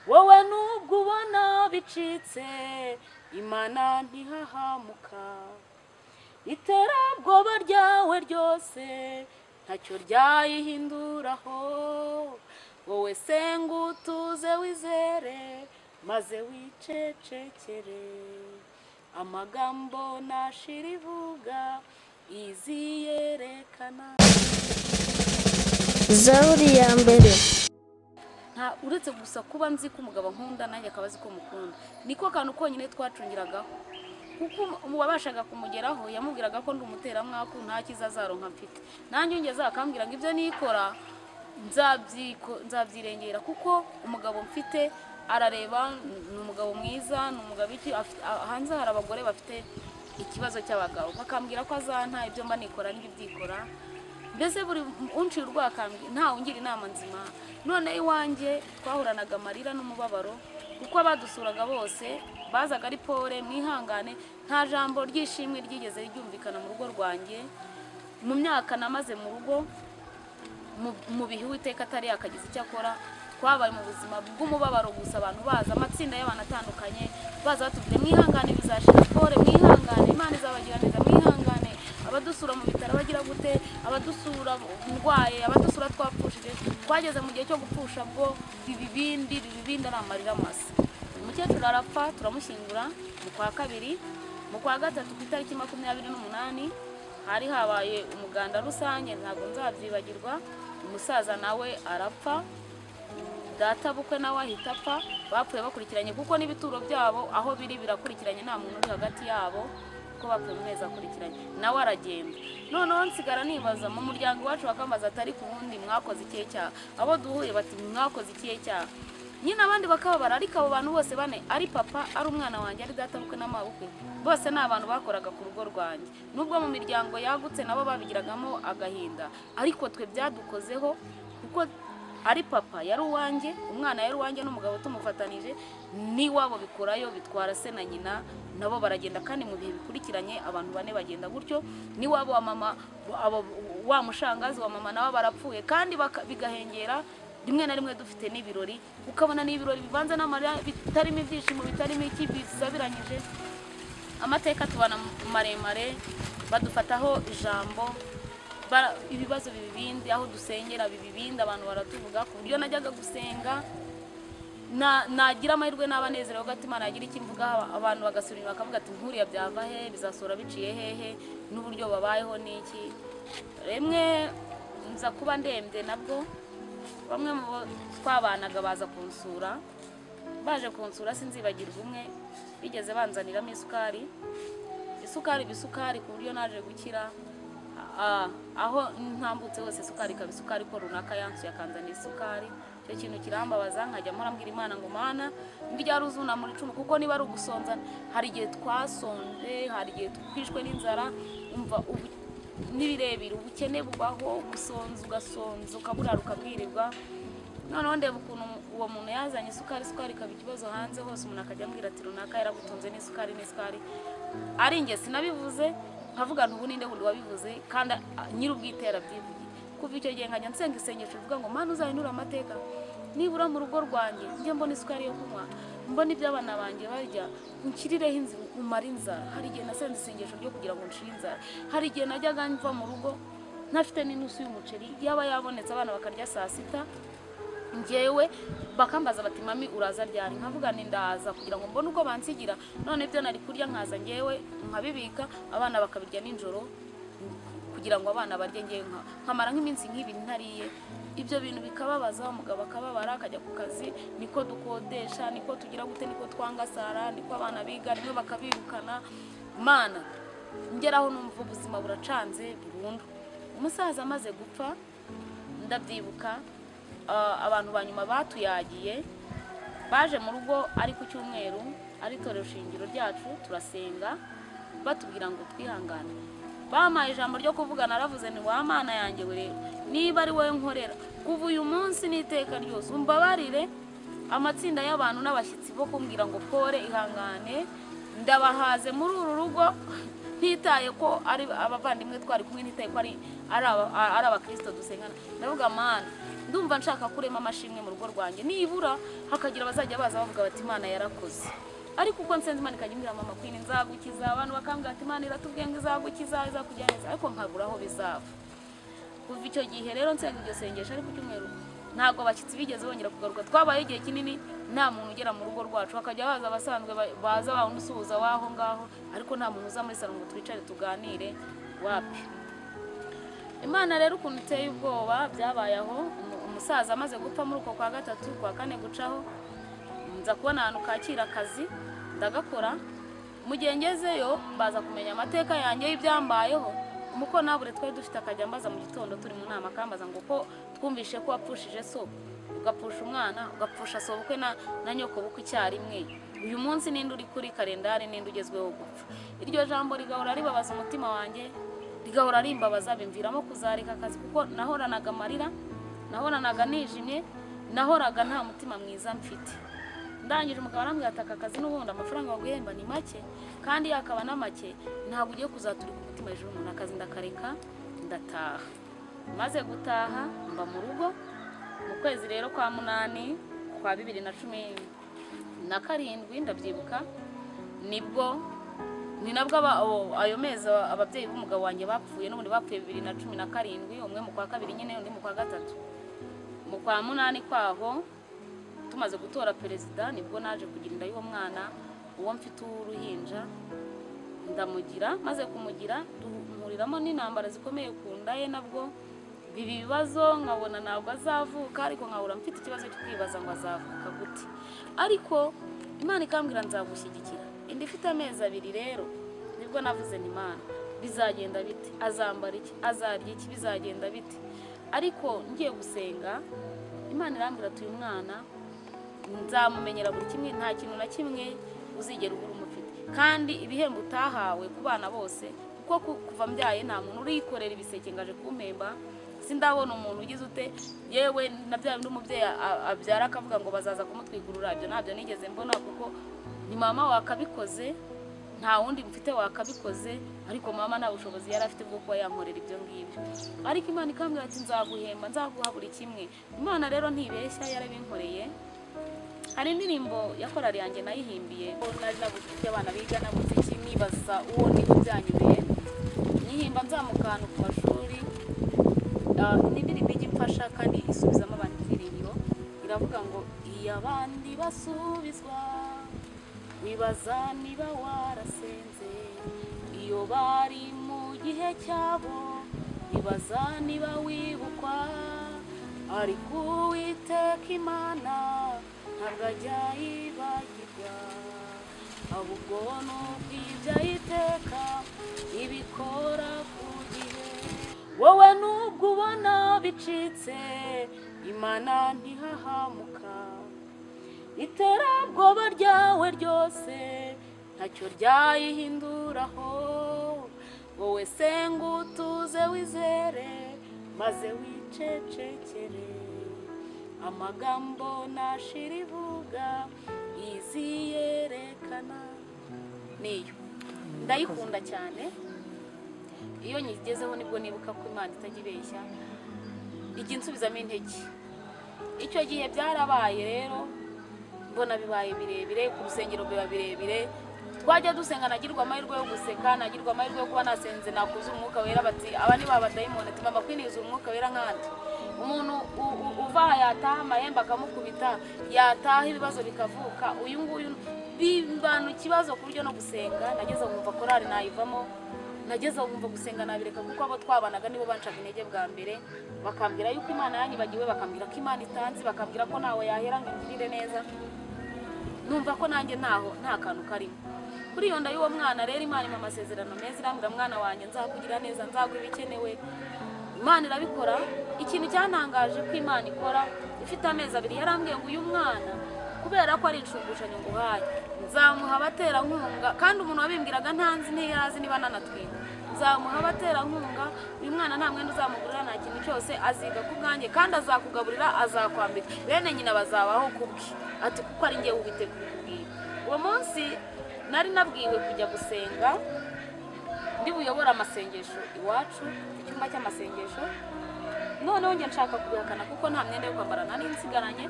wowe nubwo ubona bicitse Imana ntihahamuka iterabwoba ryawe ryose ntacyo ryayihinduraho wowe senga utuze wizere maze wicecekere amagambo nashira ivuga iziyerekana. Zaburi ya mbere. Nta uretse gusa kuba nzi ko umugabo nkunda nanjye akabazi ko mukunda niko kantu konyine twacungiragaho kuko umubabashaga kumugeraho yamubwiraga ko ndi umuteramwaku nta kizazaronka mfite nanjye ngeze akambwira ngo ibyo nikora nzabyirengera kuko umugabo mfite arareba ni umugabo mwiza ni umugabo iki hanze hari abagore bafite ikibazo cy'abagabo bakambwira ko azanta ibyo mba nikora n'ibyikora mbese buri uncira urwakambye nta ungira inama nzima none iwanjye twahuranaga amarira n'umubabaro kuko abadusuraga bose bazaga ari pore mwihangane nta jambo ryishimwe ryigeze ryumvikana mu rugo rwanjye mu myaka namaze mu rugo mu bihe Uwiteka atari yakagize icyo akora twabaye mu buzima bw'umubabaro gusa abantu baza amatsinda y'abantu atandukanye baza batubwira mwihangane bizashira pore mwihangane Imana izabagira neza mwihangane abadusura mu bitaro bagira gute abadusura ndwaye abadusura twapfushije twageze mu gihe cyo gupfusha bwo ibibindi ari amarira masa umukecuru arapfa turamushyingura mu kwa kabiri mu kwa gatatu ku itariki 28 hari habaye umuganda rusange ntabwo nzabyibagirwa umusaza nawe arapfa data bukwe nawe ahita apfa bapfuye bakurikiranye kuko n'ibituro byabo aho biri birakurikiranye nta muntu uri hagati yabo ko bapfuye mu mezi akurikiranye nawe aragenda noneho nsigara nibaza mu muryango wacu bakambaza atari ku wundi mwakoze ikihe cyaha abo duhuye bati mwakoze ikihe cyaha nyine abandi bakababara ariko abo bantu bose bane ari papa ari umwana wanjye ari data bukwe n'amabukwe bose ni abantu bakoraga ku rugo rwanjye nubwo mu miryango yagutse nabo babigiragamo agahinda ariko twe byadukozeho kuko ari papa yari uwanjye umwana yari uwanjye n'umugabo tumufatanije ni wabo bikorayo bitwara se na nyina nabo baragenda kandi mu bihe bikurikiranye abantu bane bagenda gutyo ni wabo wa mama wa mushangazi wa mama nabo barapfuye kandi bigahengera rimwe na rimwe dufite n'ibirori ukabona n'ibirori bivanze n'amarira bitarimo ibyishimo bitarimo iki bisabiranyije amateka tubana maremare badufataho ijambo ibibazo bibibindi aho dusengera bibibindi abantu baratuvuga ku buryo najyaga gusenga nagira amahirwe n'abanezerewe gati Imana yagira iki mvuga abantu bagasurira bakavuga ati nkuriya byava he bizasura biciye hehe n'uburyo babayeho n'iki rimwe nza kuba ndembye nabwo bamwe mu twabanaga baza kunsura baje kunsura sinzibagirwa umwe bigeze banzaniramo isukari ku buryo naje gukira aho ntambutse hose isukari ko runaka yansuye akanzanira isukari cyo kintu kirambabaza nkajya murambwira Imana ngo Mana mbijya ruzuna muri cumu kuko niba ari ugusonza hari igihe twasonze hari igihe twishwe n'inzara umva nibirebire ubukene bubaho gusonza ugasonza ukaburara ukabwirirwa noneho ndeba ukuntu uwo muntu yazanye isukari kaba ikibazo hanze hose umuntu akajya ambwira ati runaka yaragutunze n'isukari ari nge sinabivuze nkavuga ntubu ninde wundi wabivuze kandi nyir'ubwitera byivugiye kuva icyo gihe nkajya nsenga isengesho rivuga ngo Mana uzahindura amateka nibura mu rugo rwanjye njye mbona isukari yo kunywa mbona ibyo abana banjye barya nkirireho inzira umara inzara hari igihe nasenze isengesho ryo kugira ngo nshire inzara hari igihe najyaga mva mu rugo ntafite n'inusu y'umuceri yaba yabonetse abana bakarya saa sita njyewe bakambaza bati mami uraza ryari nkavuga ni ndaza kugira ngo mbone uko bansigira none ibyo nari kurya nkaza njyewe nkabibika abana bakabirya ninjoro kugira ngo abana barye njye nkamara nk'iminsi nk'ibiri ntariye ibyo bintu bikababaza umugabo akababara akajya ku kazi niko dukodesha niko tugira gute niko twangasara niko abana biga rimwe bakabirukana Mana ngeraho numva ubuzima buracanze burundu umusaza amaze gupfa ndabyibuka abantu banyuma batuyagiye baje mu rugo ari ku cyumweru ari torero shingiro ryacu turasenga batubwira ngo twihangane bamaye ijambo ryo kuvuga naravuze ni wa Mana yanjye we niba ari wowe nkorera kuva uyu munsi n'iteka ryose umbabarire amatsinda y'abantu n'abashyitsi bo kumbwira ngo pore ihangane ndabahaze muri uru rugo ntitaye ko ari abavandimwe twari kumwe ntitaye ko ari abakristo dusengana ndavuga Mana ndumva nshaka kurema amashimwe mu rugo rwanjye nibura hakagira abazajya baza bavuga bati Imana yarakoze. Ariko uko nsenze Imana ikagira mama Queen nzagukiza, abantu bakambwira ati Imana iratubwiye ngo izagukiza izakujyana neza, ariko nkabura aho bizava. Kuva icyo gihe rero nsenga iryo sengesho ariko cyumweru ntabwo abashyitsi bigeze bongera kugaruka. Twabaye igihe kinini nta muntu ugera mu rugo rwacu, hakajya baza abasanzwe baza banusuhuza waho ngaho, ariko nta muntu uza muri salon ngo twicare tuganire wapi. Imana rero ukuntu iteye ubwoba byabaye aho umusaza amaze gupfa muri uko kwa gatatu kwa kane gucaho, nza kubona ahantu kakira akazi ndagakora. Mu gihe ngezeyo baza kumenya amateka yanjye y'ibyambayeho, umuko nabure twari dufite akajya mbaza mu gitondo turi mu nama akambaza ngo ko twumvishe ko wapfushije so ugapfusha umwana ugapfusha so bukwe na nyoko bukwe icyarimwe, uyu munsi ninde uri kuri kalendari ninde ugezweho gupfa? Iryo jambo rigahora ribabaza umutima wanjye, rigahora rimbabaza bimviramo kuzareka akazi kuko nahoranaga amarira, nahoranaga nijimye, nahoraga nta mutima mwiza mfite. Ndangije umugabo arambwira ati aka kazi n'ubundi amafaranga baguhemba ni make, kandi yakaba na make ntabwo ugiye kuzaturika umutima hejuru umuntu, akazi ndakareka ndataha. Maze gutaha mba mu rugo mu kwezi rero kwa munani kwa 2017 ndabyibuka, ni nabwo ayo mezi ababyeyi b'umugabo wanjye bapfuye, n'ubundi bapfuye 2017, umwe mu kwa kabiri nyine undi mu kwa gatatu. Mu kwa munani kwaho tumaze gutora perezida nibwo naje kugira inda y'uwo mwana uwo mfite uruhinja ndamugira. Maze kumugira duhuriramo n'intambara zikomeye ku nda ye, nabwo bibi bibazo nkabona ntabwo azavuka, ariko nkahura mfite ikibazo cyo kwibaza ngo azavuka gute. Ariko Imana ikambwira nzagushyigikira. Indi ifite amezi 2 rero nibwo navuze ni Imana bizagenda bite, azambara iki, azarya iki, bizagenda bite. Ariko ngiye gusenga Imana irambwira ati uyu mwana nzamumenyera buri kimwe, nta kintu na kimwe uzigera ubura umufite, kandi ibihembo utahawe ku bana bose kuko kuva mbyaye nta muntu urikorera ibiseke ngaje kumpemba. Sindabona umuntu ugize ute yewe nabyaye ndi umubyeyi abyara akavuga ngo bazaza kumutwigurura, ibyo ntabyo nigeze mbona kuko ni mama wakabikoze, nta wundi mfite wakabikoze. Ariko mama nta bushobozi yari afite bwo kuba yankorera ibyo ngibyo. Ariko Imana ikambwira ati nzaguhemba, nzaguha buri kimwe. Imana rero ntibeshya, yarabinkoreye. Hari indirimbo yakorari yanjye nayihimbiye, nari nabufite abana biga na muziki nibaza uwo niho byanyubeye, nihimba nzamukana ku mashuri. Ni indirimbo igimfasha kandi isubizamo abantu indirimbo, iravuga ngo iyo abandi basubizwa wibaza niba warasenze, iyo bari mu gihe cyabo wibaza niba wibukwa, ariko Uwiteka Imana ntabwo ajya yibagirwa, ahubwo nubwo ibyo ayiteka ibikora ku gihe. Wowe nubwo ubona bicitse Imana ntihahamuka, iterabwoba ryawe ryose ntacyo ryayihinduraho. Wowe senga utuze wizere maze wicecekere, amagambo nashira ivuga iziyerekana. Niyo ndayikunda cyane, iyo nyigezeho nibwo nibuka ko Imana itagibeshya ijya insubizamo intege. Icyo gihe byarabaye rero mbona bibaye birebire, ku rusengero biba birebire, twajya dusenga nagirwa amahirwe yo guseka, nagirwa amahirwe yo kuba nasenze nakuza umwuka wera, bati aba ni baba dayimoni, ati mama Queen yuzuye umwuka wera nkandi. Umuntu uva yataha amahembe akamukubita, yataha ibibazo bikavuka. Uyu nguyu bimbana ikibazo ku buryo no gusenga nageze kumva korari nayivamo, nageze kumva gusenga nabireka kuko abo twabanaga nibo bancaga intege bwa mbere, bakambwira yuko Imana yanyibagiwe, bakambwira ko Imana itanzi, bakambwira ko nawe yahera ngo ingirire neza. Numva ko nanjye nta kantu karimo. Kuri iyo nda y'uwo mwana rero Imana ima amasezerano meza, irambwira mwana wanjye nzakugira neza, nzaguha ibikenewe. Imana irabikora. Ikintu cyantangaje ko Imana ikora ifite amezi 2, yarambwiye ngo uyu mwana kubera ko ari inshungushanyo ngo uhaye nzamuha abaterankunga, kandi umuntu wabimbwiraga ntanzi ntiyazi niba nanatwinda. Nzamuha abaterankunga, uyu mwana nta mwenda uzamugurira, nta kintu cyose aziga ku bwanjye, kandi azakugaburira, azakwambika, bene nyina bazabaho kubwe, ati kuko ari ngiye Uwiteka kubwira. Uwo munsi nari nabwiwe kujya gusenga, ndi buyobora amasengesho iwacu, icyumba cy'amasengesho. noneho njye nshaka kubihakana kuko nta myenda yo kwambara nari nsigaranye,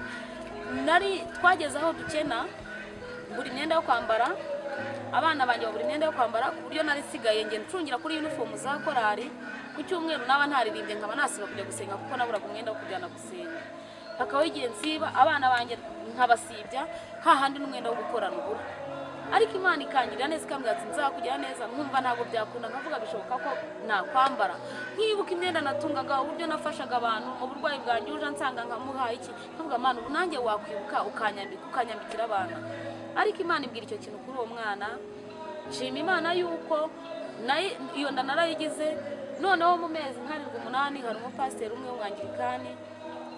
nari twageze aho dukena buri myenda yo kwambara, abana banjye buri myenda yo kwambara, ku buryo nari sigaye nge ncungira kuri uniform za korari ku cyumweru naba ntaririmbye nkaba nasiba kujya gusenga kuko naburaga umwenda wo kujyana gusenga, hakabaho igihe nsiba abana banjye nkabasibya hahandi n'umwenda wo gukorana ubura, ariko Imana ikangirira neza ikambwira ati nzakugera neza, nkumva ntabwo byakunda, nkavuga bishoboka ko nakwambara, nkibuka imyenda natungaga, uburyo nafashaga abantu mu burwayi bwanjye, uje nsanga nkamuha iki, nkavuga Mana ubu nanjye wakwibuka ukanyambikira abana, ariko Imana ibwira icyo kintu kuri uwo mwana. Nshima Imana yuko iyo nda narayigize. Noneho mu mezi nkarindwi 8 hari umupasiteri umwe w'umwangirikani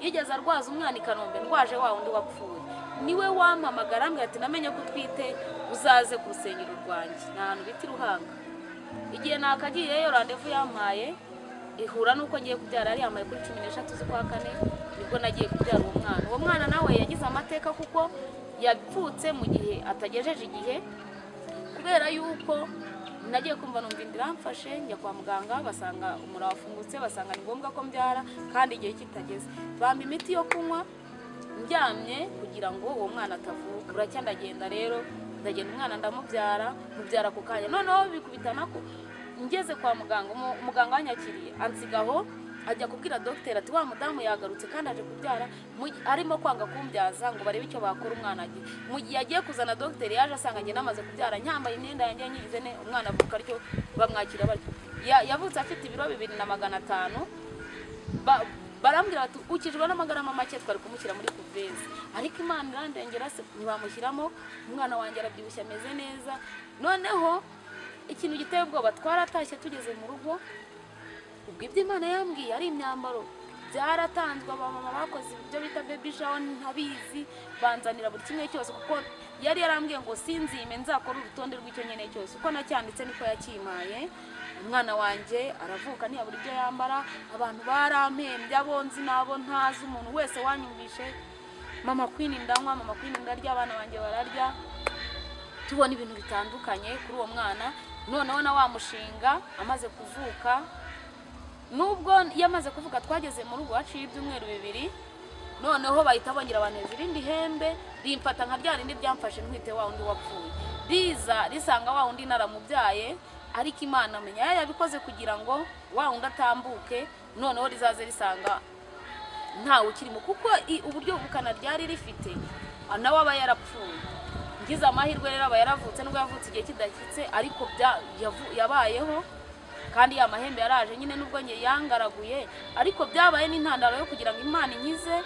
yigeze arwaza umwana i Kanombe, ndwaje wa wundi wapfuye, niwe wampamagara ambwira ati namenye ko utwite uzaze ku rusengero rwanjye, n'ahantu bita Ruhanga. Igihe nakagiyeyo randevu yampaye ihura nuko ngiye kubyara, ari yamaye kuri 13 z'ukwa 4 nibwo nagiye kubyara uwo mwana. Uwo mwana nawe yagize amateka kuko yapfutse mu gihe atagejeje igihe, kubera yuko nagiye kumva numva indira mfashe, njya kwa muganga basanga umura wafungutse, basanga ni ngombwa ko mbyara kandi igihe kitageze, bamba imiti yo kunywa ndyamye kugira ngo uwo mwana atavuka. Buracya ndagenda rero, ndagenda umwana mubyara ku kanya. Noneho bikubitana ko ngeze kwa muganga, umuganga wanyakiriye ansigaho, ajya kubwira dogiteri ati wa mudamu yagarutse kandi aje kubyara, arimo kwanga kumbyaza ngo barebe icyo bakora umwana agiye. Mu gihe yagiye kuzana dogiteri yaje asanga nge namaze kubyara, nyambaye imyenda yanjye nyigize ne, umwana avuka ariko bamwakira batyo. Yavutse afite ibiro 2500, barambwira bati ukijwe n'amagarama make twari kumushyira muri kuveze, ariko Imana irandengera se ntibamushyiramo, umwana wanjye arabyibushye ameze neza. Noneho ikintu giteye ubwoba, twaratashye tugeze mu rugo, ubwo ibyo Imana yambwiye ari imyambaro byaratanzwe, abamama bakoze ibyo bita baby shower ntabizi, banzanira buri kimwe cyose kuko yari yarambwiye ngo sinzime nzakora urutonde rw'icyo nyene cyose, uko nacyanditse niko yakimaye. Umwana wanjye aravuka ntiyabura ibyo yambara, abantu barampembye, abonzi nabo ntazi, umuntu wese wanyumvishe mama Queen ndanywa, mama Queen ndarya, abana banjye bararya, tubona ibintu bitandukanye kuri uwo mwana. Noneho na wa mushinga amaze kuvuka, nubwo yamaze kuvuka twageze mu rugo haciye ibyumweru 2, noneho bahita bongera abantu izirindi hembe rimfata nka ryari ndi byamfashe ntwite wa undi wapfuye, riza risanga wa undi naramubyaye, ariko Imana amenya yabikoze kugira ngo wa undi atambuke, noneho rizaze risanga ntawe ukirimo, kuko uburyo bukana ryari rifite nawe aba yarapfuye. Ngize amahirwe rero aba yaravutse, nubwo yavutse igihe kidakitse, ariko yabayeho kandi ya mahembe yaraje nyine, nubwo nge yangaraguye, ariko byabaye n'intandaro yo kugira ngo Imana inkize,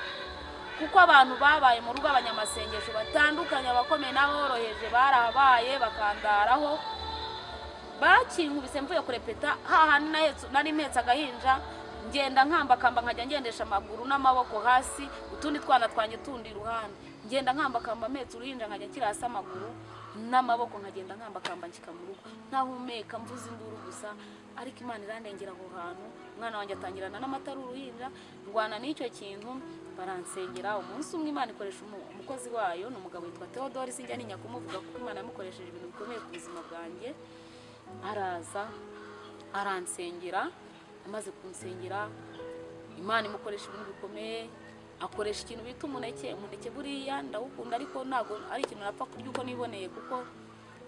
kuko abantu babaye mu rugo abanyamasengesho batandukanye, abakomeye n'aboroheje barahabaye bakandaraho, bakinkubise mvuye kurepeta hahandi nari mpetse agahinja, ngenda nkambakamba nkajya ngendesha amaguru n'amaboko hasi, utundi twana twanye tundi iruhande, ngenda nkambakamba mpetse uruhinja nkajya kirasa amaguru n'amaboko, nkagenda nkambakamba nshyika mu rugo ntahumeka mvuze induru gusa, ariko Imana irandengera aho hantu. Umwana wanjye atangirana n'amata uruhinja, ndwana n'icyo kintu, baransengera. Umunsi umwe Imana ikoresha umukozi wayo, ni umugabo witwa Theodore, sinjya ninya kumuvuga kuko Imana yamukoresheje ibintu bikomeye ku buzima bwanjye. Araza aransengera, amaze kunsengera Imana imukoresha ibintu bikomeye, akoresha ikintu bita umuneke buriya ndawukunda, ariko ntago ari ikintu napfa kurya uko niboneye, kuko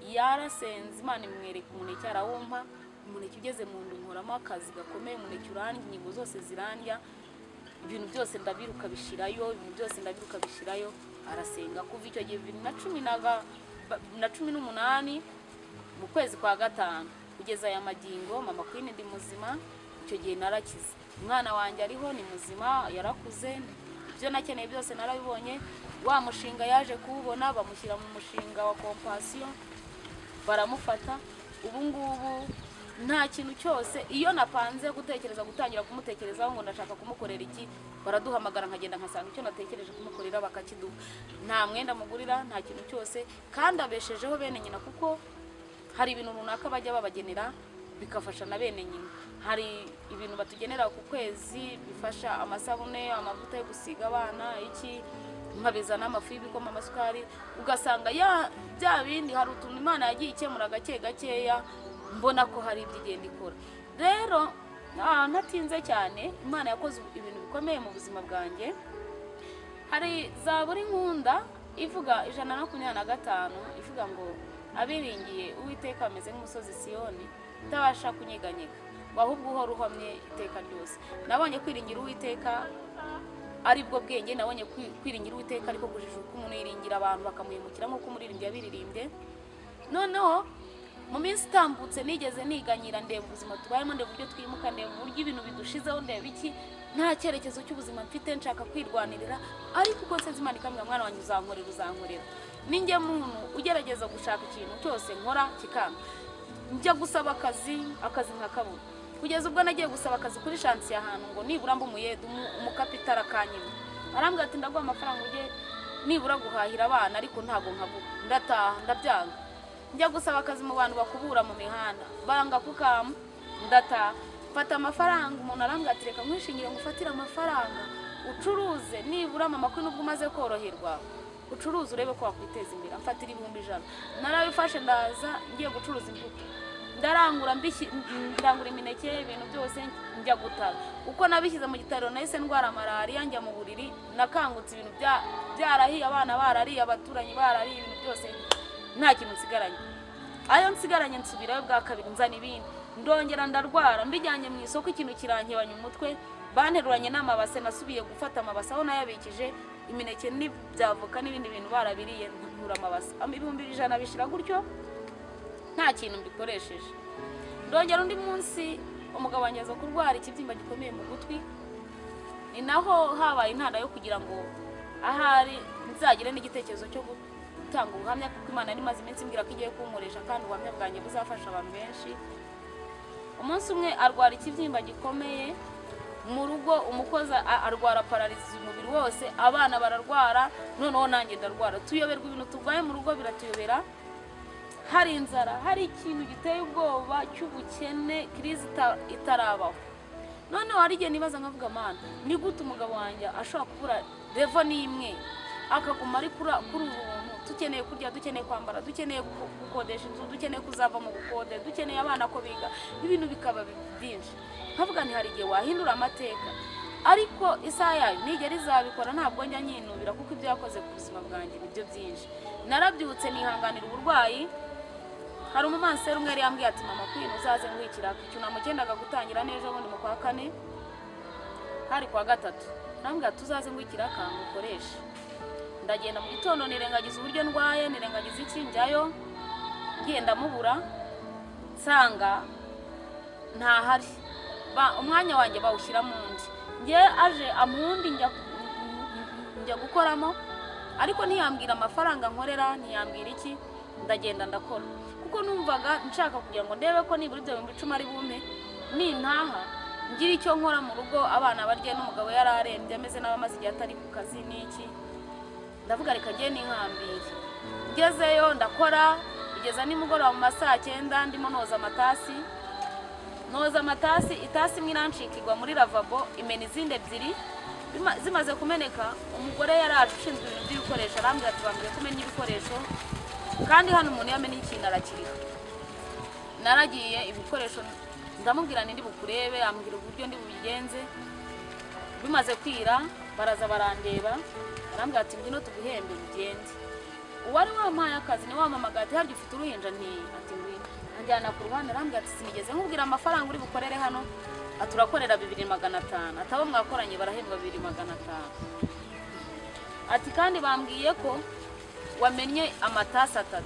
yarasenze Imana imwereka umuneke arawumpa. Umuneke ugeze mu ndu nkoramo akazi gakomeye, umuneke urandya, ingingo zose zirandya, ibintu byose ndabiruka bishirayo, arasenga kuva icyo gihe 2018 mu kwezi kwa 5 kugeza aya magingo. Mama Queen ndi muzima, icyo gihe narakize, umwana wanjye ariho ni muzima, yarakuze, ibyo nakeneye byose narabibonye. Wa mushinga yaje kuwubona, bamushyira mu mushinga wa Compassion, baramufata. Ubu ngubu nta kintu cyose, iyo napanze gutekereza gutangira kumutekerezaho ngo ndashaka kumukorera iki, baraduhamagara nkagenda nkasanga icyo natekereje kumukorera bakakiduha. Nta mwenda mugurira, nta kintu cyose, kandi abeshejeho bene nyina, kuko hari ibintu runaka bajya babagenera bikafasha na bene nyina. Hari ibintu batugenera ku kwezi bifasha amasabune, amavuta yo gusiga abana, iki nkabizana amafu y'ibikoma, amasukari, ugasanga bya bindi hari utuntu Imana yagiye ikemura gake gakeya, mbona ko hari ibyo igenda ikora. Rero ntatinze cyane Imana yakoze ibintu bikomeye mu buzima bwanjye. Hari zaburi nkunda ivuga 125 ivuga ngo abiringiye Uwiteka ameze nk'umusozi Siyoni utabasha kunyeganyega, ahubwo uhora uhamye iteka ryose. Nabonye kwiringira Uwiteka aribwo bwenge, nabonye kwiringira Uwiteka ariko kujijuka umuntu yiringira abantu bakamuhemukira nk'uko umuririmbyi yabiririmbye. Noneho mu minsi itambutse nigeze niganyira ndeba ubuzima tubayemo, ndeba uburyo twimuka, ndeba uburyo ibintu bidushizeho, ndeba iki nta cyerekezo cy'ubuzima mfite, nshaka kwirwanirira. Ariko uko nsenze Imana ikambwira mwana wanjye uzankorera. Ninjye muntu ugerageza gushaka ikintu cyose nkora kikanga. Njya gusaba akazi nkakabura, kugeza ubwo nagiye gusaba akazi kuri shansi ahantu ngo nibura mba umuyede umukapitara kanyine. Arambwira ati ndaguha amafaranga ujye nibura guhahira abana, ariko ntago nkavuga. Ndataha ndabyanga. Njya gusaba akazi mu bantu bakubura mu mihanda, baranga kukama. Ndataha fata amafaranga, umuntu arambwira ati reka nkwishingire ngufatire amafaranga ucuruze nibura mama kwe nubwo umaze koroherwa ucuruze urebe ko wakwiteza imbere. Amfatira 100. Narabifashe ndaza ngiye gucuruza imbuto, ndangura imineke, ibintu byose njya gutara. Uko nabishyize mu gitariro nahise ndwara malaria, njya mu buriri, nakangutse ibintu byarahiye, abana barariye, abaturanyi barariye, ibintu byose nta kintu nsigaranye. Ayo nsigaranye nsubirayo bwa kabiri nzana ibindi, ndongera ndarwara. Mbijyanye mu isoko ikintu kirankebanya umutwe, banteruranye n'amabase, nasubiye gufata amabase aho nayabikije imineke n'ibyavoka n'ibindi bintu barabiriye, ntura amabase 100 bishira gutyo nta kintu mbikoresheje. Ndongera undi munsi umugabo wanjye aza kurwara ikibyimba gikomeye mu gutwi, ni naho habaye intanda yo kugira ngo ahari nzagire n'igitekerezo cyo gutanga ubuhamya, kuko Imana ari maze iminsi mbwira ko igiye kunkoresha kandi ubuhamya bwanjye buzafasha abantu benshi. Umunsi umwe arwara ikibyimba gikomeye mu rugo, umukozi arwara paralizi umubiri wose, abana bararwara, noneho nanjye ndarwara. Tuyoberwa ibintu tuvaye mu rugo biratuyobera. Hari inzara, hari ikintu giteye ubwoba cy'ubukene, krizi itarabaho. Noneho hari igihe nibaza nkavuga Mana, ni gute umugabo wanjye ashobora kubura revo n'imwe akaguma ari kuri ubuntu? Dukeneye kurya, dukeneye kwambara, dukeneye gukodesha inzu, dukeneye kuzava mu bukode, dukeneye abana ko biga, ibintu bikaba byinshi. Nkavuga nti hari igihe wahindura amateka, ariko isaha yayo nigera izabikora. Ntabwo njya nyinubira kuko ibyo yakoze ku buzima bwanjye nibyo byinshi. Narabyutse nihanganira uburwayi. Hari umumanseri umwe yambwiye ati mama kwino uzaze ngwikira icyunamo cyendaga gutangira n'ejo bundi mu kwa 4, hari kwa 3. Nambwira tuzaze ngwikira kangu ukoresha. Ndagenda mu gitondo nirengagiza uburyo ndwaye, nirengagiza iki, njyayo ngenda mubura, nsanga ntahari. Umwanya wanjye bawushyira mu ndi, nge aje amundi njya gukoramo, ariko ntiyambwira amafaranga nkorera, ntiyambwira iki. Ndagenda ndakora kuko numvaga nshaka kugira ngo ndebe ko nibura ibyo 10 ari bume nintaha ngira icyo nkora mu rugo, abana barye, n'umugabo yararembye ameze n'abamaze igihe atari ku kazi n'iki. Ndavuga reka ngiye ninkambire. Ngezeyo ndakora kugeza nimugoroba mu masaa 9, ndimo noza amatasi, itasi imwe irancikirwa muri lavabo, imena izindi 2. Zimaze kumeneka, umugore yaraje ushinzwe ibintu by'ibikoresho arambwira ati bambwiye kumenya ibikoresho kandi hano umuntu yamenye ikintu arakiriha. Naragiye ibikoresho ndamubwira ndi bukurebe, ambwira uburyo ndi bubigenze. Bimaze kwira baraza barandeba, arambwira ati ngino tuguhembe ugende. Uwari wampaye akazi ni wamamagara ati harya ufite uruhinja nti ati ngwino. Anjyana ku ruhande arambwira ati sinigeze nkubwira amafaranga uri bukorere hano, aturakorera 2500. Atabo mwakoranye barahembwa 2500. Ati kandi bambwiye ko wamenye amatasi 3.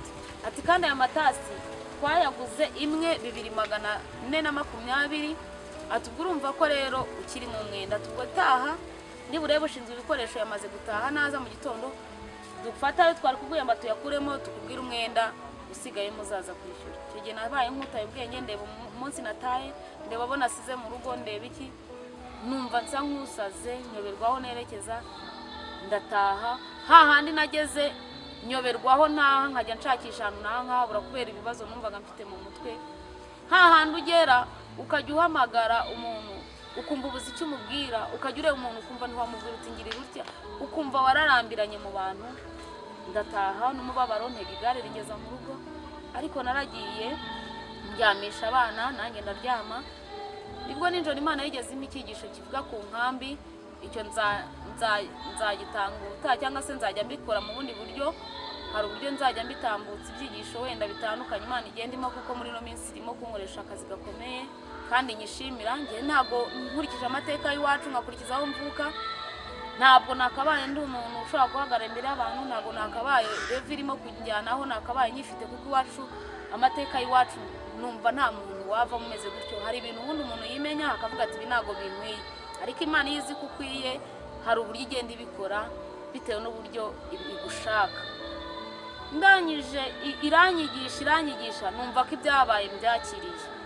Ati kandi aya matasi twayaguze imwe 2420. Ati urumva ko rero ukiri mu mwenda. Tugataha niburebe ushinzwe ibikoresho yamaze gutaha, naza mu gitondo dufatayo twari kuguye mba tuyakuremo tukubwira umwenda usigaye muzaza kwishyura. Icyo gihe nabaye nkutaye ubwenge, ndeba umunsi nataye, ndeba abona asize mu rugo, ndeba iki, numva nsa nkusaze, nyoberwaho nerekeza. Ndataha hahandi nageze nyoberwaho ntaha, nkajya nshakisha ahantu naha nkabura kubera ibibazo numvaga mfite mu mutwe. Hahandi ugera ukajya uhamagara umuntu ukumva ubuzi icyo umubwira, ukajya ureba umuntu ukumva ntiwamubwira uti ngirira utya, ukumva wararambiranye mu bantu. Ndataha n'umubabaro, ntega igare rigeza mu rugo, ariko naragiye njyamisha abana nanjye ndaryama. nibwo ninjoro Imana yigeze icyigisho kivuga ku nkambi, icyo nzagitanga cyangwa se nzajya mbikora mu bundi buryo. Hari uburyo nzajya mbitambutsa ibyigisho wenda bitandukanye Imana igenda irimo, kuko muri no minsi irimo kunkoresha akazi gakomeye kandi nyishimira. Ngiye ntabwo nkurikije amateka y'iwacu ngakurikiza aho mvuka, ntabwo nakabaye ndi umuntu ushobora guhagarara imbere y'abantu, ntabwo nakabaye rev irimo kujyanaho, nakabaye nyifite, kuko iwacu amateka y'iwacu numva nta muntu wava mumeze gutyo. Hari ibintu ubundi umuntu yimenya akavuga ati ibi ntabwo binkwiye, ariko Imana yizi ko ukwiye, hari uburyo igenda ibikora bitewe n'uburyo igushaka. Ndangije iranyigisha numva ko ibyabaye mbyakiriye.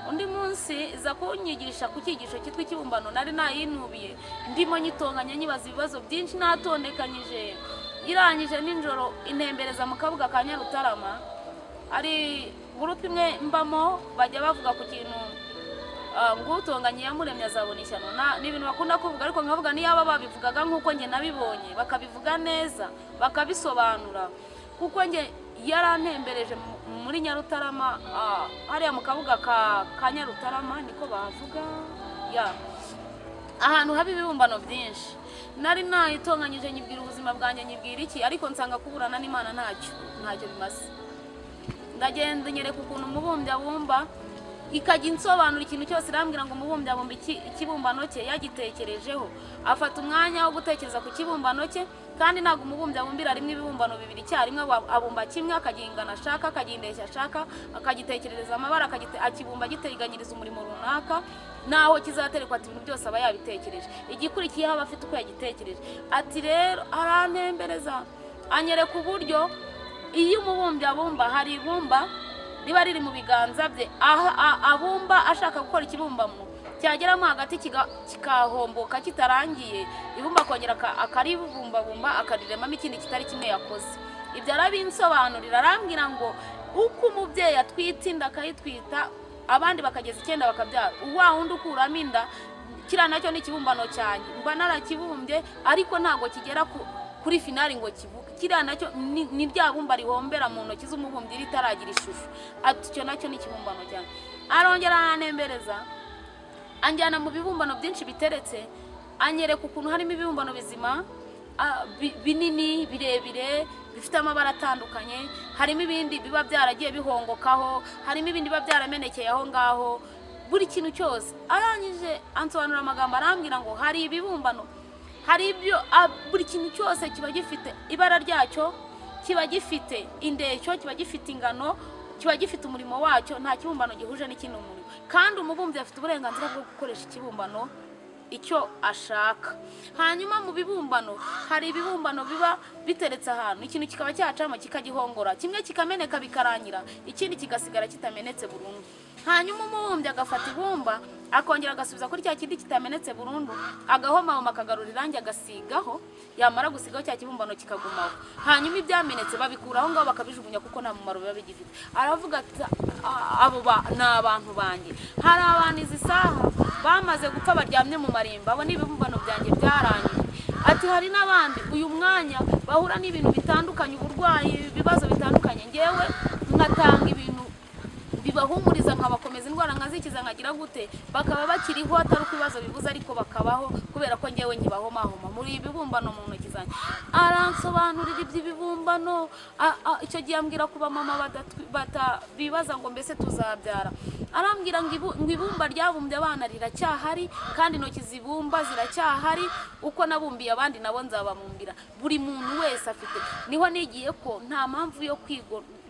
Undi munsi iza kunyigisha ku cyigisho cyitwa ikibumbano, nari nayinubiye ndimo nyitonganya nyibaza ibibazo byinshi natondekanyije. Irangije ninjoro intembereza mu kabuga ka Nyarutarama, ari gurupe imwe mbamo bajya bavuga ku kintu ngutonganye yamuremye azabona ishyano. Ni ibintu bakunda kuvuga, ariko nkavuga niyaba babivugaga nk'uko njye nabibonye, bakabivuga neza bakabisobanura, kuko njye yarantembereje muri Nyarutarama, hariya mu kabuga ka Nyarutarama niko bavuga, ahantu haba ibibumbano byinshi. Nari nayitonganyije nyibwira ubuzima bwanjye, nyibwira iki, ariko nsanga kuburana n'Imana ntacyo bimaze. Ndagenda nyereka ukuntu umubumbyi abumba, ikajya insobanura ikintu cyose. Irambwira ngo umubumbyi abumba ikibumbano cye yagitekerejeho, afata umwanya wo gutekereza ku kibumbano cye, kandi ntabwo umubumbyi abumbira rimwe ibibumbano bibiri icyarimwe, abumba kimwe akagingana ashaka, akagindeshya ashaka, akagitekerereza amabara, akibumba giteganyiriza umurimo runaka naho kizaterekwa, ati ibintu byose aba yabitekereje, igikurikiyeho aba afite uko yagitekereje. Ati rero arantembereza anyereka uburyo iyo umubumbyi abumba, hari ibumba riba riri mu biganza bye, abumba ashaka gukora ikibumbano, cyageramo hagati kikahomboka kitarangiye, ibumba akongera akaribumbabumba akariremamo ikindi kitari kimwe yakoze. Ibyo arabinsobanurira, arambwira ngo uko umubyeyi atwita inda akayitwita, abandi bakageza 9 bakabyara, uwa wundi ukuramo inda, kiriya nacyo ni ikibumbano cyanjye, mba narakibumbye ariko ntabwo kigera kuri finali ngo kivuge. Kiriya nacyo ni rya bumba rihombera mu ntoki z'umubumbyi ritaragira ishusho. Ati icyo nacyo ni ikibumbano cyane. Arongera aranembereza anjyana mu bibumbano byinshi biteretse, anyereka ukuntu harimo ibibumbano bizima, binini birebire bifite amabara atandukanye, harimo ibindi biba byaragiye bihongokaho, harimo ibindi biba byaramenekeye aho ngaho, buri kintu cyose. Arangije ansobanura amagambo, arambwira ngo hari ibibumbano, hari ibyo buri kintu cyose kiba gifite ibara ryacyo, kiba gifite indeshyo, kiba gifite ingano, kiba gifite umurimo wacyo. Nta kibumbano gihuje n'ikindi umurimo, kandi umubumbyi afite uburenganzira bwo gukoresha ikibumbano icyo ashaka. Hanyuma mu bibumbano hari ibibumbano biba biteretse ahantu, ikintu kikaba cyacamo kikagihongora, kimwe kikameneka bikarangira, ikindi kigasigara kitamenetse burundu. Hanyuma umubumbyi agafata ibumba akongera agasubiza kuri cya kindi kitamenetse burundu, agahoma akagarura irangi agasigaho, yamara gusigaho cya kibumbano kikagumaho. Hanyuma ibyamenetse babikuraho ngaho bakabijugunya, kuko nta mumaro biba bigifite. Aravuga ati abo ni abantu banjye. Hari abantu izi saha bamaze gupfa baryamye mu marimba, abo ni ibibumbano byanjye byarangiye. Ati hari n'abandi uyu mwanya bahura n'ibintu bitandukanye, uburwayi, ibibazo bitandukanye, ngewe ngatanga ibintu bibahumuriza, nkabakomeza indwara nkazikiza, nkagira gute, bakaba bakiriho atari uko ibibazo bibuze, ariko bakabaho kubera ko ngewe nkibahomahoma muri ibibumbano mu ntoki zanjye. Aransobanurira iby'ibibumbano. Icyo gihe ambwira kuba mama bibaza ngo mbese tuzabyara, arambwira ngo ibumba ryabumbye abana riracyahari, kandi intoki zibumba ziracyahari, uko nabumbiye abandi nabo nzabamumbira. Buri muntu wese afite. Niho nigiye ko nta mpamvu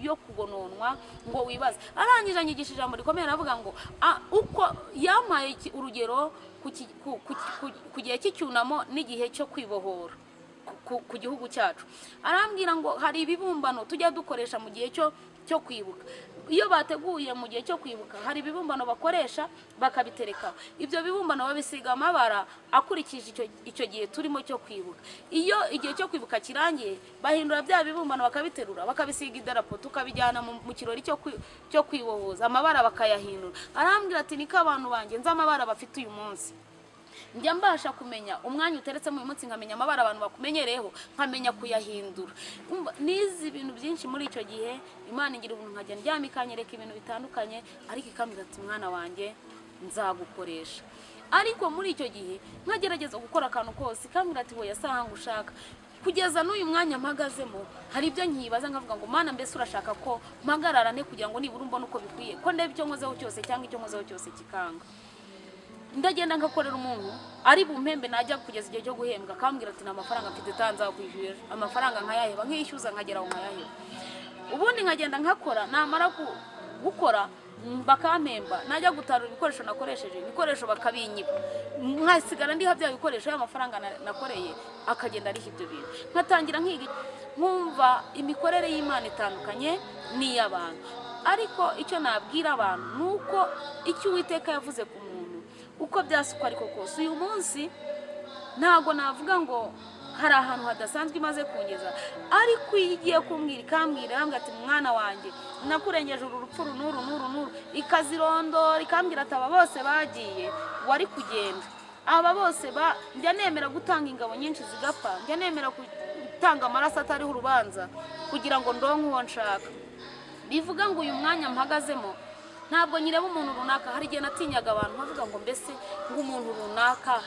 yo kugononwa ngo wibaze. Arangije anyigisha ijambo rikomeye, aravuga ngo uko yampaye urugero ku gihe cy'icyunamo n'igihe cyo kwibohora ku gihugu cyacu. Arambwira ngo hari ibibumbano tujya dukoresha mu gihe cyo kwibuka. Iyo bateguye mu gihe cyo kwibuka, hari ibibumbano bakoresha bakabiterekaho. Ibyo bibumbano babisiga amabara akurikije icyo gihe turimo cyo kwibuka. Iyo igihe cyo kwibuka kirangiye, bahindura bya bibumbano bakabiterura, bakabisiga idarapo, tukabijyana mu kirori cyo kwibohoza, amabara bakayahindura. Arambwira ati niko abantu banjye nzi amabara bafite uyu munsi. Njya mbasha kumenya umwanya uteretse mu munsi, nkamenya amabara abantu bakumenyereyeho, nkamenya kuyahindura. Nizi ibintu byinshi muri icyo gihe. Imana igira ubuntu, nkajya ndyama ikanyereka ibintu bitandukanye, ariko ikambwira ati mwana wanjye nzagukoresha. Ariko muri icyo gihe nkagerageza gukora akantu kose kambwira ati wowe saha ngushaka, kugeza n'uyu mwanya mpagazemo hari ibyo nkibaza nkavuga ngo Mana mbese urashaka ko mpagararane kugira ngo nibura mbone uko bikwiye, ko ndebe icyo nkozeho cyose cyangwa icyo nkozeho cyose kikanga. Ndagenda ngakorera umuntu ari bumpembe, najya kugeza igihe cyo guhembwa akambwira ati nta mafaranga mfite tanza kwishyura, amafaranga nkayaheba nkishyuza nkageraho nkayaheba. Ubundi nkagenda nkakora, namara gukora bakampemba, najya gutarura ibikoresho nakoresheje, ibikoresho bakabinyiba, nkasigara ndiha bya bikoresho y'amafaranga nakoreye, akagenda ari ibyo bintu. Nkatangira nkumva imikorere y'Imana itandukanye n'iy'abantu. Ariko icyo nabwira abantu nuko icyo Uwiteka yavuze ku muntu uko byasuka ariko kose, uyu munsi ntago navuga ngo hari ahantu hadasanzwe imaze kungeza, ariko igiye kumbwira ikambwira yambwira ati mwana wanjye nakurengeje uru rupfu nuru ikazirondora, ikambwira ati aba bose bagiye wari kugenda, aba bose njya nemera gutanga ingabo nyinshi zigapfa, njya nemera gutanga amaraso atariho urubanza kugira ngo ndonke uwo nshaka. Bivuga ngo uyu mwanya mpagazemo ntabwo nyireba umuntu runaka. Hari igihe natinyaga abantu bavuga ngo mbese ngo umuntu runaka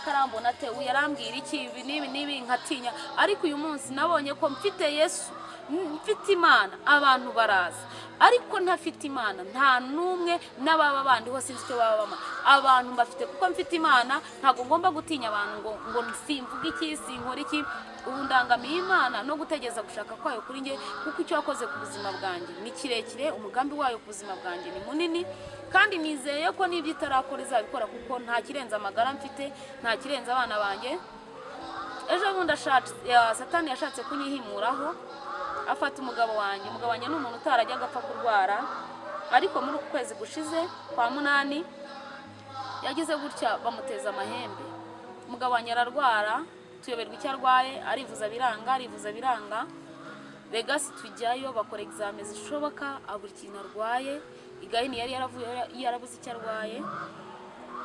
arambona ate, uyarambwira iki, ibi nibi nkatinya. Ariko uyu munsi nabonye ko mfite Yesu, mfite Imana, abantu baraza. Ariko ntafite Imana nta numwe n'ababa bandi hose sinzi icyo baba bama. Abantu bafite kuko mfite Imana ntago ngomba gutinya abantu ngo simvuga iki, sinkora iki. Ubu ndangamiye Imana no gutegeza gushaka kwayo kuri nge, kuko icyo yakoze ku buzima bwanjye ni kirekire, umugambi wayo ku buzima bwanjye ni munini, kandi nizeye ko n'ibyo itarakora izabikora, kuko nta kirenza amagara mfite, nta kirenza abana banjye. Ejo bundi Satani yashatse kunyihimuraho, afata umugabo wanjye ni umuntu utarajyaga apfa kurwara, ariko muri uku kwezi gushize kwa munani yagize gutya bamuteza amahembe. Umugabo wanjye ararwara, tuyoberwa icyo arwaye, arivuza biranga. Legasi tujyayo bakora examen zishoboka, abura ikintu arwaye, igahini yari yarabuze icyo arwaye.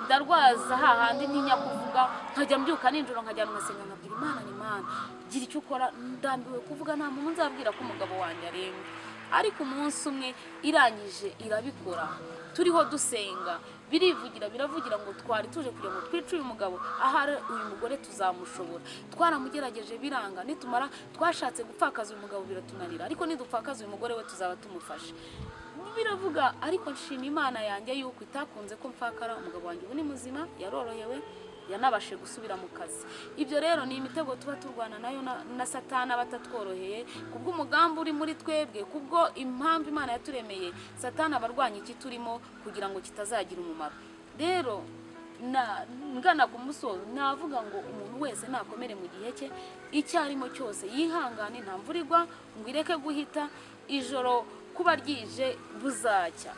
Ndarwaza hahandi ntinya kuvuga, nkajya mbyuka ninjoro nkajya ngasenga nkabwira Imana, ni Imana gira icyo ukora, ndambiwe kuvuga nta muntu nzabwira ko umugabo wanjye arembye. Ariko umunsi umwe irangije irabikora, turiho dusenga biravugira ngo twari tuje kugira ngo twice uyu mugabo, ahari uyu mugore tuzamushobora. Twaramugerageje biranga, nitumara twashatse gupfakaza uyu mugabo biratunanira, ariko nidupfakaza uyu mugore we tuzaba tumufashe. Biravuga ariko nshima Imana yanjye yuko itakunze ko mfakara, umugabo wanjye ubu ni muzima, yarorohewe, yanabashe gusubira mu kazi. Ibyo rero ni imitego tuba turwana nayo na Satani abatatworoheye, kubwo umugambi uri muri twebwe, kubwo impamvu Imana yaturemeye. Satani abarwanya iki turimo kugira ngo kitazagira umumaro. Rero ngana ku musozo navuga ngo umuntu wese nakomere mu gihe cye, icyarimo cyose yihangane, nta mvura igwa ngo ireke guhita, ijoro kuba ryije buzacya.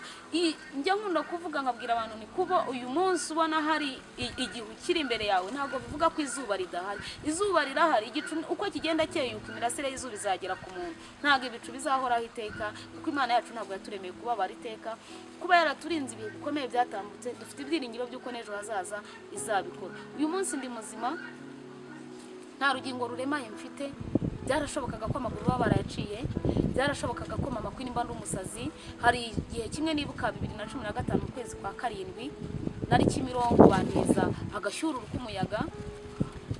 Njya nkunda kuvuga nkabwira abantu ni kuba uyu munsi ubona hari igihu kiri imbere yawe, ntabwo bivuga ko izuba ridahari. Izuba rirahari, igicu uko kigenda cyeyuka imirasire y'izuba izagera ku muntu, ntabwo ibicu bizahoraho iteka, kuko Imana yacu ntabwo yaturemeye kubabara iteka. Kuba yaraturinze ibihe bikomeye byatambutse, dufite ibyiringiro by'uko n'ejo hazaza izabikora. Uyu munsi ndi muzima, nta rugingo ruremaye mfite. Byarashobokaga ko amaguru baba barayaciye, byarashobokaga ko mama Queen mba umusazi. Hari igihe kimwe nibuka 2015 mu kwezi kwa karindwi, nari Kimironko baneza agashyururu k'umuyaga,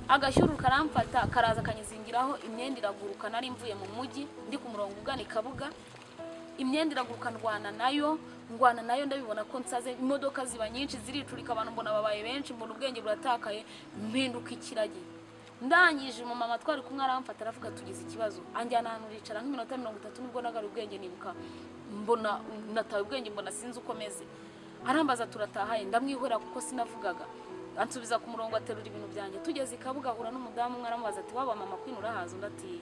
agashyururu karamfata karaza kanyizingiraho, imyenda iraguruka. Nari mvuye mu mujyi ndi ku murongo ugana Kabuga, imyenda iraguruka, ndwana nayo ndabibona ko nsaze, imodoka ziba nyinshi ziricurika, abantu mbona babaye benshi, mbona ubwenge buratakaye, mpinduka ikiragi. Ndangije umumama twari kumwe aramfata aravuga tugize ikibazo, anjyana ahantu ricara nk'iminota 30, nibwo nagara ubwenge nibuka, mbona nataye ubwenge, mbona sinzi uko meze. Arambaza turatahaye, ndamwihora kuko sinavugaga, ansubiza ku murongo aterura ibintu byanjye. Tugeze Kabuga ahura n'umudamu umwe aramubaza ati waba mama Queen urahaza? Undi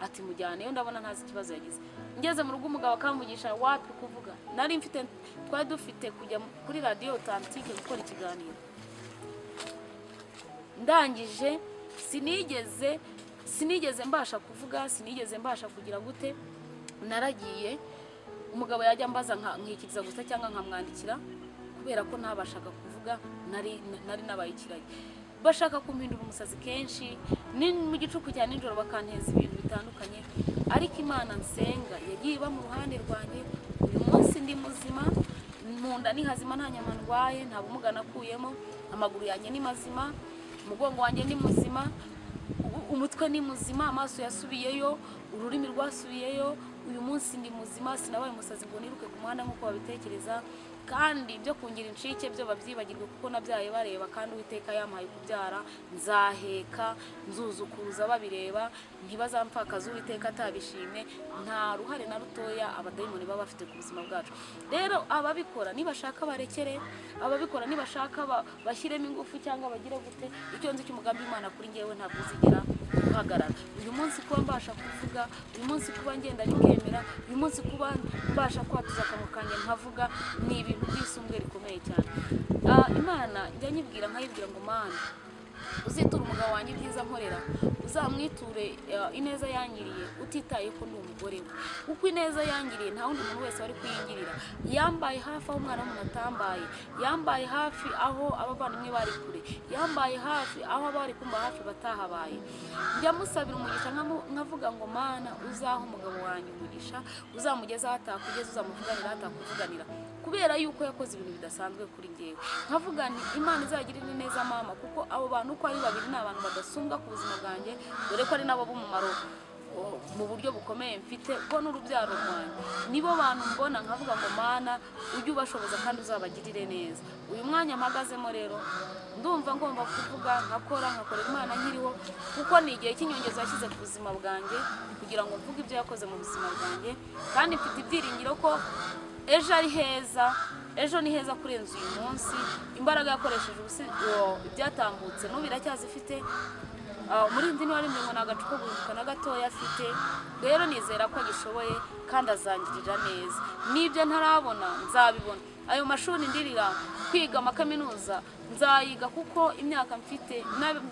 ati mujyane yo, ndabona ntazi ikibazo yagize. Ngeze mu rugo umugabo akamvugisha wapi kuvuga, nari mfite twari dufite kujya kuri radio Authentique gukora ikiganiro. Ndangije sinigeze mbasha kuvuga, sinigeze mbasha kugira gute. Naragiye umugabo yajya ambaza nkikiriza gusa cyangwa nkamwandikira, kubera ko ntabashaga kuvuga, nari nabaye ikiragi. Bashaka kumpindura umusazi kenshi, ni mu gicuku cyane nijoro bakanteza ibintu bitandukanye. Ariko Imana nsenga yagiye iba mu ruhande rwanjye. Uyu munsi ndi muzima, mu nda ni hazima nta nyama ndwaye, nta bumuga nakuyemo, amaguru yanjye ni mazima, umugongo wanjye ni muzima, umutwe ni muzima, amaso yasubiyeyo, ururimi rwasubiyeyo, uyu munsi ndi muzima, sinabaye umusazi ngo niruke ku muhanda nk'uko babitekereza. Kandi ibyo kungira incike byo babyibagirwe kuko nabyaye bareba, kandi Uwiteka yampaye kubyara, nzaheka nzuzukuruza babireba, ntibazampfakaza Uwiteka atabishimye. Nta ruhare na rutoya abadayimoni baba bafite ku buzima bwacu. Rero ababikora nibashaka barekere, ababikora nibashaka bashyiremo ingufu cyangwa bagire gute, icyo nzi cy'umugambi Imana kuri ngewe ntabwo uzigera uhagarara. Uyu munsi kuba mbasha kuvuga, uyu munsi kuba ngenda bikemera, uyu munsi kuba mbasha kwatuza akanwa kanjye nkavuga, ni ibintu by'isumbwe rikomeye cyane. Imana njya nyibwira nkayibwira ngo Mana, uzitura umugabo wanjye ibyiza nkorera, uzamwiture ineza yangiriye utitaye ko ndi umugore we, kuko ineza yangiriye nta wundi muntu wese wari kuyingirira. Yambaye hafi aho umwana w'umuntu atambaye, yambaye hafi aho abavandimwe bari kure, yambaye hafi aho abari kumba hafi batahabaye. Njya musabira umugisha nkavuga ngo Mana, uzaha umugabo wanjye umugisha, uzamugeza aho atakugeza, uzamuvuganira atakuvuganira, kubera yuko yakoze ibintu bidasanzwe kuri ngewe. Nkavuga nti Imana izagirire neza mama, kuko abo bantu uko ari babiri ni abantu badasumbwa ku buzima bwanjye, dore ko ari nabo b'umumaro mu buryo bukomeye mfite bwo n'urubyaro rwanjye. Nibo bantu mbona nkavuga ngo Mana, ujye ubashoboza kandi uzabagirire neza. Uyu mwanya mpagazemo rero ndumva ngomba kuvuga, nkakorera Imana nkiriho, kuko ni igihe cy'inyongezo yashyize ku buzima bwanjye kugira ngo mvuge ibyo yakoze mu buzima bwanjye, kandi mfite ibyiringiro ko ejo ari heza, ejo ni heza kurenza uyu munsi. Imbaraga yakoresheje ibyatambutse n'ubu iracyazifite. Umurindi ni warimwe ngo nagacuko guhinduka na gatoya afite. Rero nizera ko agishoboye kandi azangirira neza. Nibyo ntarabona nzabibona. Ayo mashuri ndirira kwiga amakaminuza nzayiga, kuko imyaka mfite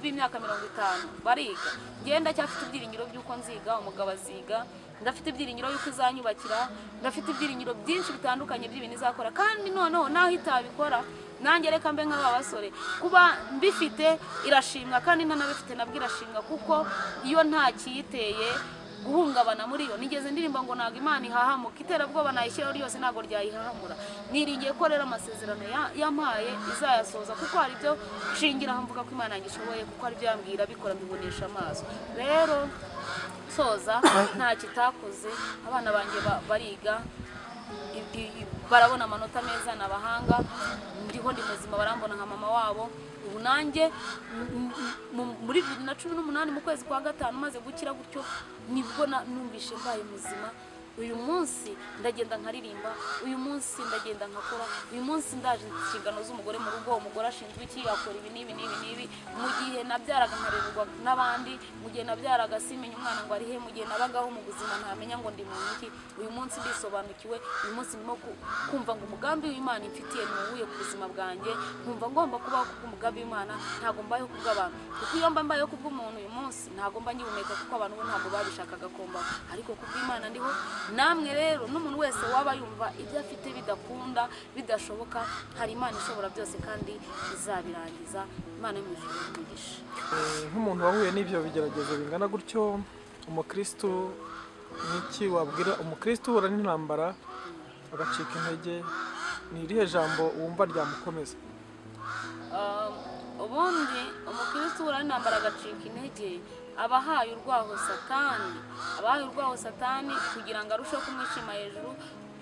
n'imyaka 50 bariga. Ngenda cyafite ibyiringiro by'uko nziga, umugabo aziga, ndafite ibyiringiro yuko izanyubakira, ndafite ibyiringiro byinshi bitandukanye by'ibintu izakora. Kandi noneho naho itabikora, nanjye reka mbe nk'aba basore kuba mbifite irashimwa, kandi ntanabifite nabwo irashimwa, kuko iyo nta kiyiteye guhungabana muri yo. Nigeze ndirimba ngo ntago Imana ihahamuka, iterabwoba nayishyiraho ryose ntago ryayihahamura. Niringiye ko rero amasezerano yampaye izayasoza, kuko hari ibyo shingira mvuga ko Imana yangishoboye, kuko ari byo yambwira bikora mbibonesha amaso. Rero soza nta kitakoze, abana banjye bariga, barabona amanota meza n'abahanga, ndiho ndi muzima, barambona nka mama wabo. Ubu nanjye muri 2018 mu kwezi kwa gatanu maze gukira gutyo, nibwo numvishe mbaye muzima. Uyu munsi ndagenda nkaririmba, uyu munsi ndagenda nkakora, uyu munsi ndaje inshingano z'umugore mu rugo. Umugore ashinzwe iki? Yakora ibi n'ibi n'ibi n'ibi. Mu gihe nabyaraga nkarerwa n'abandi, mu gihe nabyaraga simenya umwana ngo arihe, mu gihe nabagaho mu buzima ntamenya ngo ndi muntu iki, uyu munsi ndisobanukiwe. Uyu munsi ndimo kumva ngo umugambi w'Imana imfitiye ni uwuye ku buzima bwanjye, nkumva ngomba kubaho kubw'umugambi w'Imana, ntago mbayeho kubw'abantu. Kuko iyo mba mbayeho kubw'umuntu uyu munsi ntago mba ngihumeka, kuko abantu bo ntago babishakaga kumba, ariko kubw'Imana ndiho. Namwe rero n'umuntu wese waba yumva ibyo afite bidakunda, bidashoboka, hari Imana ishobora byose kandi izabirangiza. Imana y'umujuru umugisha. Nk'umuntu wahuye n'ibyo bigeragezo bingana gutyo, umukristo niki wabwira umukristo uhura n'intambara agacika intege? Ni irihe jambo wumva ryamukomeza? Ubundi umukristo uhura n'intambara agacika intege, abahaye urwaho Satani kugira ngo arusheho kumwishima hejuru.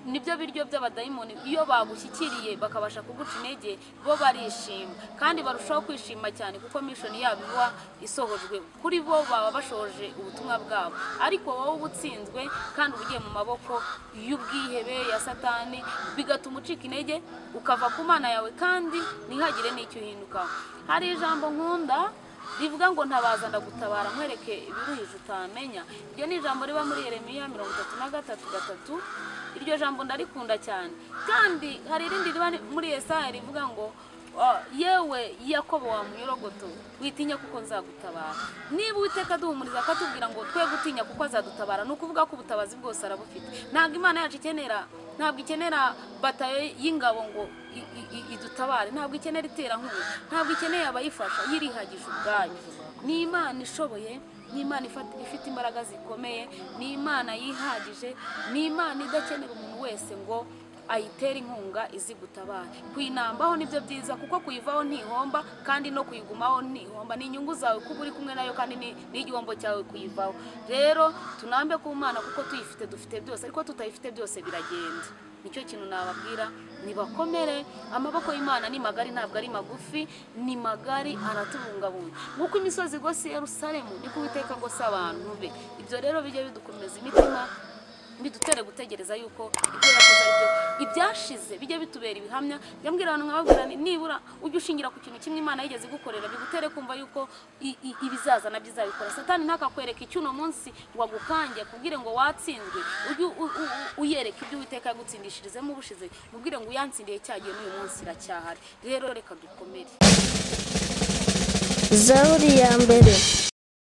Nibyo biryo by'abadayimoni, iyo bagushyikiriye bakabasha kuguca intege, bo barishima kandi barushaho kwishima cyane, kuko mission yabo iba isohojwe kuri bo, baba bashoje ubutumwa bwabo. Ariko wowe ubutsinzwe kandi ugiye mu maboko y'ubwihebe ya Satani, bigatuma ucika intege, ukava ku Mana yawe kandi ntihagire n'icyo uhinduka. Hari ijambo nkunda rivuga ngo ntabaza ndagutabara nkwereke ibiruhije utamenya. Iryo ni ijambo riba muri Yeremiya 33:3. Iryo jambo ndarikunda cyane. Kandi hari irindi riba muri Yesaya rivuga ngo yewe Yakobo wa munyorogoto, witinya kuko nzagutabara. Niba Uwiteka duhumuriza akatubwira ngo twe gutinya kuko azadutabara, no kuvuga ko ubutabazi bwose arabufite. Ntabwo Imana yacu ntabwo ikenera batayo y'ingabo ngo idutabare, ntabwo ikenera iterankunga, ntabwo ikeneye abayifasha, yirihagije ubwayo. Ni Imana ishoboye, ni Imana ifite imbaraga zikomeye, ni Imana yihagije, ni Imana idakenera umuntu wese ngo ayitera inkunga izi gutabara. Kuyinambaho nibyo byiza kuko kuyivaho ntihomba kandi no kuyigumaho ntihomba, ni inyungu zawe kuba uri kumwe nayo kandi ni igihombo cyawe kuyivaho. Rero tunambe ku Mana kuko tuyifite dufite byose, ariko tutayifite byose biragenda. Nicyo kintu nababwira, nibakomere, amaboko y'Imana ni magari ntabwo ari magufi, ni magari aratubungabunga. Nkuko imisozi igose Yerusalemu niko Uwiteka ngose abantu be. Ibyo rero bijye bidukomeza imitima, bidutere gutegereza yuko ibyo yakoze ari byo ibyashize bijye bitubera ibihamya. Yambwira abantu nkababwira nibura ujye ushingira ku kintu kimwe Imana yigeze gukorera, bigutere kumva yuko ibizaza nabyo izabikora. Satani ntakakwereka icyuno munsi ngo agukange kubwire ngo watsinzwe, ujye uyereka ibyo Uwiteka yagutsindishirizemo ubushize, mubwire ngo uyantsindiye cyagiye n'uyu munsi iracyahari. Rero reka dukomere. Zaburi ya mbere.